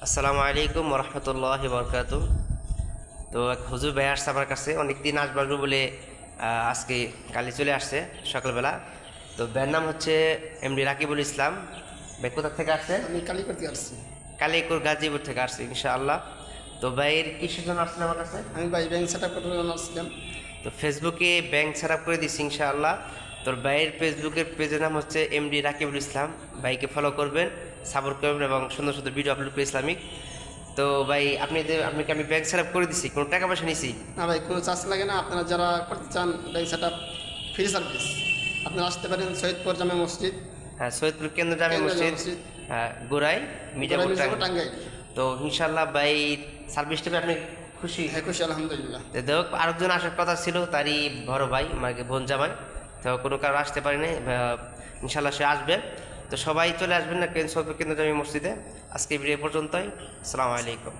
আসসালামু আলাইকুম রহমতুল্লাহি বরকাতু। তো এক হুজুর ভাই আসছে আমার কাছে, অনেক দিন আসবো বলে আজকে কালি চলে আসছে সকালবেলা। তো ভাইয়ের নাম হচ্ছে এমডি রাকিবুল ইসলাম। ভাই কোথা থেকে আসছে? আমি কালীকর থেকে আসছি। কালিয়াকৈর গাজীপুর থেকে আসছে ইনশাআল্লাহ। তো ভাইয়ের কিসের জন্য আসছেন আমার কাছে? আমি ভাই ব্যাংক সেট আপ করার জন্য আসছিলাম। তো ফেসবুকে ব্যাংক সেট আপ করে দিচ্ছি ইনশাআল্লাহ। তোর ভাইয়ের ফেসবুকের পেজের নাম হচ্ছে এমডি রাকিবুল ইসলাম। ভাইকে ফলো করবেন, সাপোর্ট করবেন এবং সুন্দর সুন্দর ভিডিও আপলোড করে ইসলামিক। তো ভাই আপনাকে আমি ব্যাংক সেট আপ করে দিছি, কোনো টাকা পয়সা নিছি? না ভাই, কোনো চার্জ লাগে না। আপনারা যারা করতে চান bank set up, free service, আপনারা আসতে পারেন সৈয়দপুর জামে মসজিদ, হ্যাঁ, সৈয়দপুর কেন্দ্র জামে কেন্দ্র জামে মসজিদ, মসজিদ, হ্যাঁ, গোড়াই মির্জাপুর মির্জাপুর, টাঙ্গাইল। টাঙ্গাইল। তো ইনশাল্লাহ ভাই সার্ভিসটা পেয়ে আপনি খুশি? হ্যাঁ, খুশি আলহামদুলিল্লাহ। তো দেখ, আরেকজন আসার কথা ছিল, তারই বড় ভাই মানে বোন জামাই। তো কোনো কারণ আসতে পারেনি, ইনশাল্লাহ সে আসবে। তো সবাই চলে আসবেন না সৈয়দপুর কেন্দ্র জামে মসজিদে। আজকে ভিডিও পর্যন্তই। আসসালামু আলাইকুম।